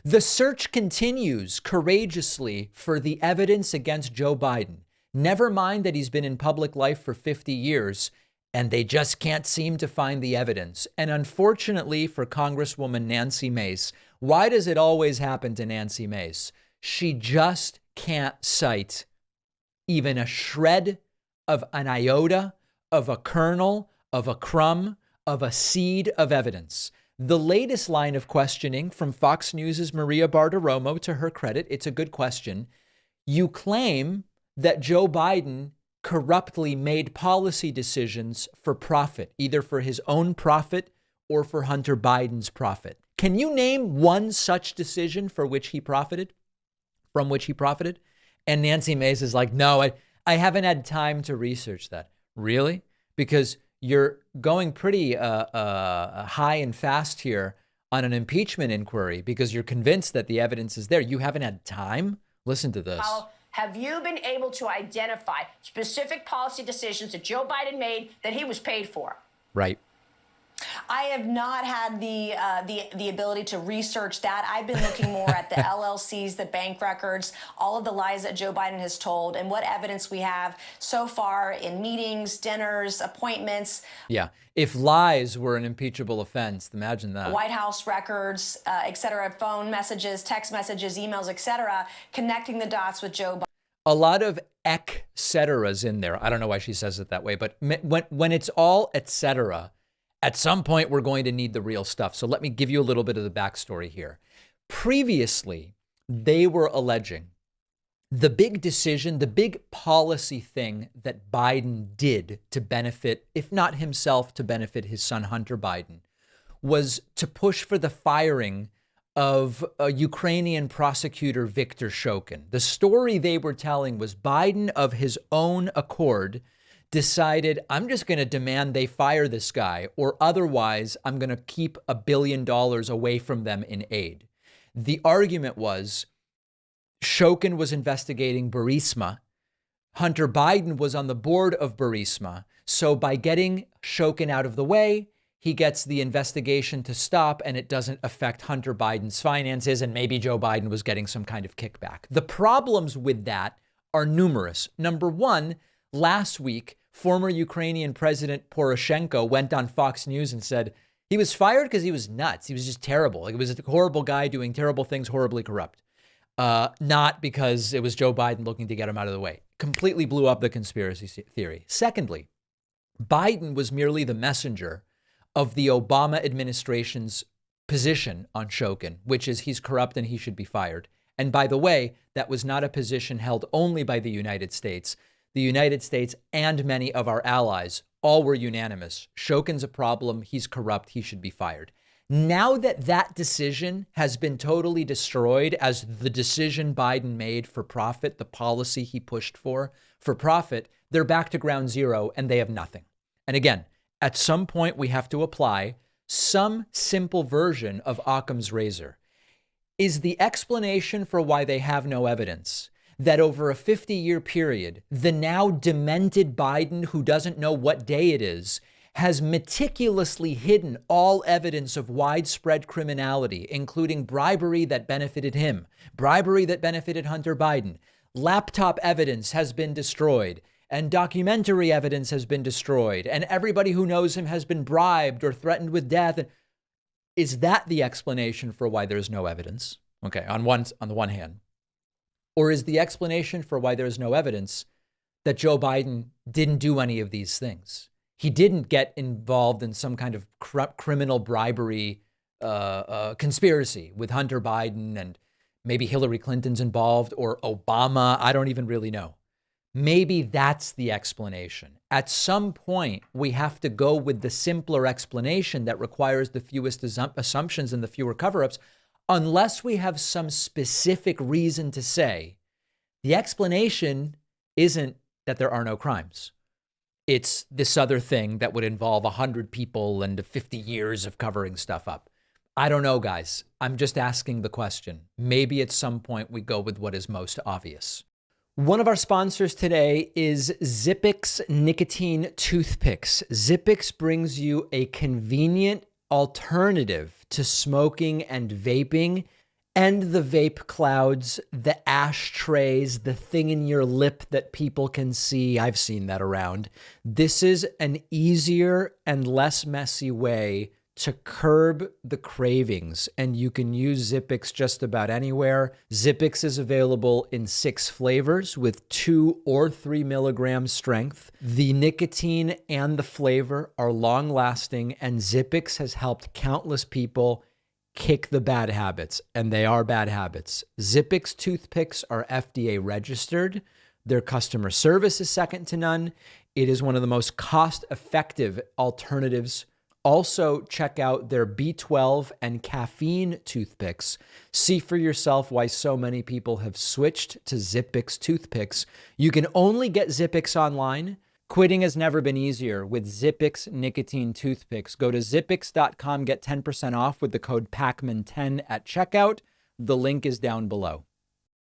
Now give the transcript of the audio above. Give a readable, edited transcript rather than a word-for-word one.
The search continues courageously for the evidence against Joe Biden. Never mind that he's been in public life for 50 years and they just can't seem to find the evidence. And unfortunately for Congresswoman Nancy Mace, why does it always happen to Nancy Mace? She just can't cite even a shred of an iota, of a kernel, of a crumb, of a seed of evidence. The latest line of questioning from Fox News' Maria Bartiromo, to her credit, it's a good question. You claim that Joe Biden corruptly made policy decisions for profit, either for his own profit or for Hunter Biden's profit. Can you name one such decision for which he profited, from which he profited? And Nancy Mace is like, no, I haven't had time to research that. Really? Because you're going pretty high and fast here on an impeachment inquiry because you're convinced that the evidence is there. You haven't had time? Listen to this. Have you been able to identify specific policy decisions that Joe Biden made that he was paid for? Right. I have not had the ability to research that. I've been looking more at the LLCs, the bank records, all of the lies that Joe Biden has told, and what evidence we have so far in meetings, dinners, appointments. Yeah. If lies were an impeachable offense, imagine that. White House records, et cetera, phone messages, text messages, emails, et cetera, connecting the dots with Joe Biden. A lot of et ceteras in there. I don't know why she says it that way, but when it's all et cetera, at some point, we're going to need the real stuff. So let me give you a little bit of the backstory here. Previously, they were alleging the big decision, the big policy thing that Biden did to benefit, if not himself, to benefit his son, Hunter Biden, was to push for the firing of a Ukrainian prosecutor, Viktor Shokin. The story they were telling was Biden, of his own accord, decided, I'm just going to demand they fire this guy, or otherwise I'm going to keep $1 billion away from them in aid. The argument was Shokin was investigating Burisma. Hunter Biden was on the board of Burisma. So by getting Shokin out of the way, he gets the investigation to stop and it doesn't affect Hunter Biden's finances. And maybe Joe Biden was getting some kind of kickback. The problems with that are numerous. Number one, last week, former Ukrainian President Poroshenko went on Fox News and said he was fired because he was nuts. He was just terrible. Like, it was a horrible guy doing terrible things, horribly corrupt. Not because it was Joe Biden looking to get him out of the way. Completely blew up the conspiracy theory. Secondly, Biden was merely the messenger of the Obama administration's position on Shokin, which is he's corrupt and he should be fired. And by the way, that was not a position held only by the United States. The United States and many of our allies all were unanimous. Shokin's a problem. He's corrupt. He should be fired. Now that that decision has been totally destroyed as the decision Biden made for profit, the policy he pushed for profit, they're back to ground zero and they have nothing. And again, at some point we have to apply some simple version of Occam's razor. Is the explanation for why they have no evidence that over a 50-year period, the now demented Biden, who doesn't know what day it is, has meticulously hidden all evidence of widespread criminality, including bribery that benefited him, bribery that benefited Hunter Biden. Laptop evidence has been destroyed, and documentary evidence has been destroyed, and everybody who knows him has been bribed or threatened with death. Is that the explanation for why there's no evidence? Okay, on the one hand. Or is the explanation for why there's no evidence that Joe Biden didn't do any of these things? He didn't get involved in some kind of criminal bribery conspiracy with Hunter Biden, and maybe Hillary Clinton's involved, or Obama. I don't even really know. Maybe that's the explanation. At some point, we have to go with the simpler explanation that requires the fewest assumptions and the fewer cover-ups, unless we have some specific reason to say the explanation isn't that there are no crimes. It's this other thing that would involve 100 people and 50 years of covering stuff up. I don't know, guys. I'm just asking the question. Maybe at some point we go with what is most obvious. One of our sponsors today is Zippix Nicotine Toothpicks. Zippix brings you a convenient alternative to smoking and vaping And the vape clouds, the ashtrays, the thing in your lip that people can see. I've seen that around. This is an easier and less messy way to curb the cravings, and you can use Zippix just about anywhere. Zippix is available in 6 flavors with 2 or 3 milligrams strength. The nicotine and the flavor are long-lasting, and Zippix has helped countless people kick the bad habits, and they are bad habits. Zippix toothpicks are FDA registered. Their customer service is second to none. It is one of the most cost-effective alternatives. Also, check out their B12 and caffeine toothpicks. See for yourself why so many people have switched to Zippix toothpicks. You can only get Zippix online. Quitting has never been easier with Zippix nicotine toothpicks. Go to zippix.com, get 10% off with the code PACMAN10 at checkout. The link is down below.